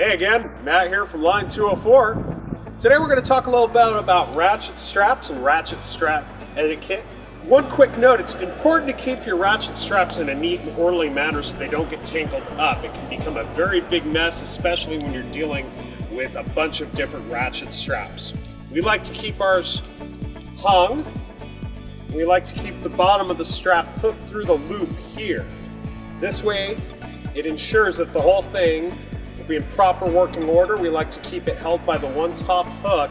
Hey again, Matt here from line 204. Today we're going to talk a little bit about ratchet straps and ratchet strap etiquette. One quick note, it's important to keep your ratchet straps in a neat and orderly manner so they don't get tangled up. It can become a very big mess, especially when you're dealing with a bunch of different ratchet straps. We like to keep ours hung. We like to keep the bottom of the strap hooked through the loop here. This way, it ensures that the whole thing will be in proper working order. We like to keep it held by the one top hook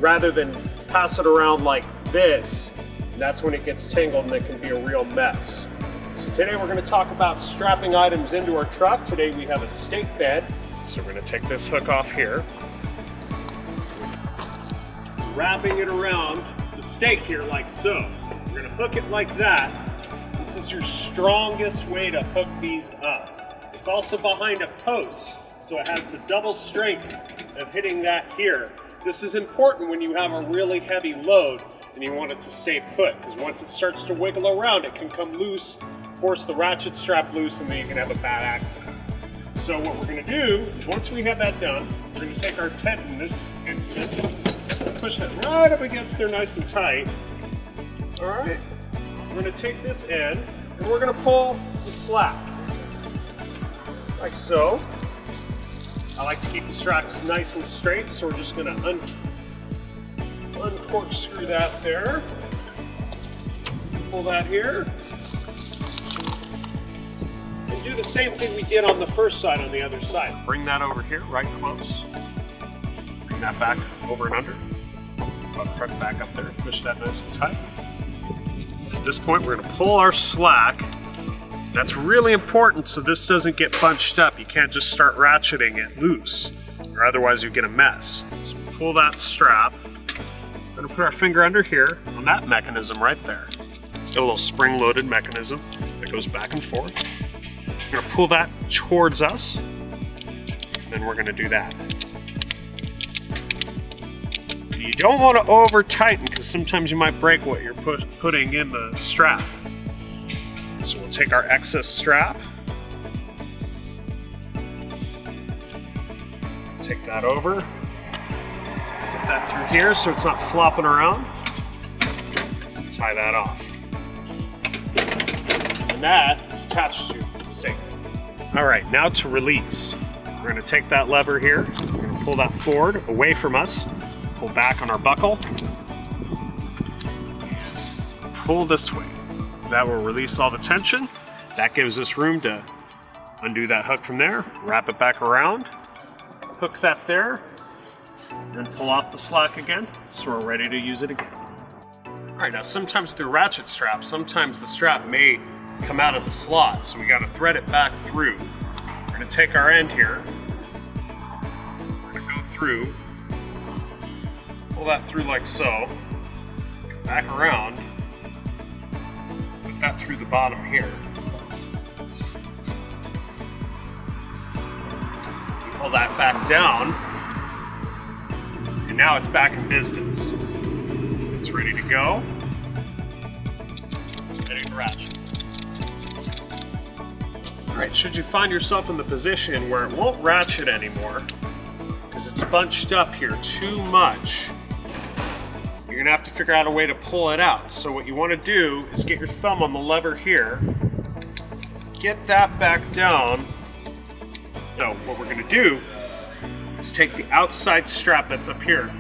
rather than pass it around like this. And that's when it gets tangled and it can be a real mess. So today we're going to talk about strapping items into our truck. Today we have a stake bed. So we're going to take this hook off here, wrapping it around the stake here like so. We're going to hook it like that. This is your strongest way to hook these up. It's also behind a post, so it has the double strength of hitting that here. This is important when you have a really heavy load and you want it to stay put, because once it starts to wiggle around, it can come loose, force the ratchet strap loose, and then you can have a bad accident. So what we're going to do is once we have that done, we're going to take our tent in this instance, push that right up against there nice and tight. All right. We're going to take this end and we're going to pull the slack, like so. I like to keep the straps nice and straight, so we're just going to uncorkscrew that there. Pull that here. And do the same thing we did on the first side on the other side. Bring that over here, right close. Bring that back over and under. Put it back up there, push that nice and tight. At this point, we're going to pull our slack. That's really important so this doesn't get bunched up. You can't just start ratcheting it loose, or otherwise you get a mess. So pull that strap. We're going to put our finger under here on that mechanism right there. It's got a little spring-loaded mechanism that goes back and forth. We're going to pull that towards us, and then we're going to do that. You don't want to over tighten because sometimes you might break what you're putting in the strap. So we'll take our excess strap, take that over, put that through here so it's not flopping around, tie that off. And that is attached to the stake. All right, now to release. We're going to take that lever here, we're going to pull that forward away from us, pull back on our buckle, pull this way. That will release all the tension. That gives us room to undo that hook from there, wrap it back around, hook that there, and pull off the slack again, so we're ready to use it again. All right, now sometimes with the ratchet strap, sometimes the strap may come out of the slot, so we gotta thread it back through. We're gonna take our end here, we're gonna go through, pull that through like so, come back around, put that through the bottom here. Pull that back down, and now it's back in business. It's ready to go, ready to ratchet. All right, should you find yourself in the position where it won't ratchet anymore, because it's bunched up here too much, you're gonna have to figure out a way to pull it out. So what you wanna do is get your thumb on the lever here, get that back down. No, what we're gonna do is take the outside strap that's up here,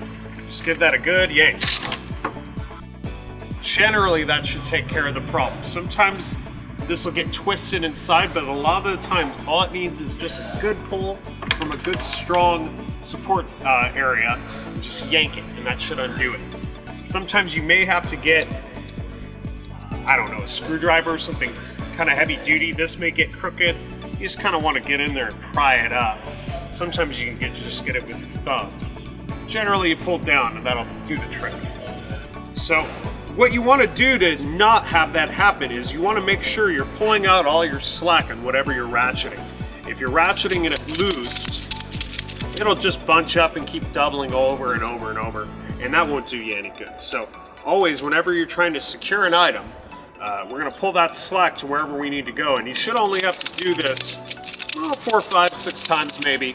just give that a good yank. Generally, that should take care of the problem. Sometimes this will get twisted inside, but a lot of the times, all it needs is just a good pull from a good strong support area. Just yank it, and that should undo it. Sometimes you may have to get, I don't know, a screwdriver or something kind of heavy duty. This may get crooked. You just kind of want to get in there and pry it up. Sometimes you can just get it with your thumb. Generally, you pull down and that'll do the trick. So what you want to do to not have that happen is you want to make sure you're pulling out all your slack on whatever you're ratcheting. If you're ratcheting it loose, it'll just bunch up and keep doubling over and over and over, and that won't do you any good. So always, whenever you're trying to secure an item, we're going to pull that slack to wherever we need to go, and you should only have to do this 4, 5, 6 times maybe.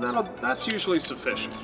and that's usually sufficient.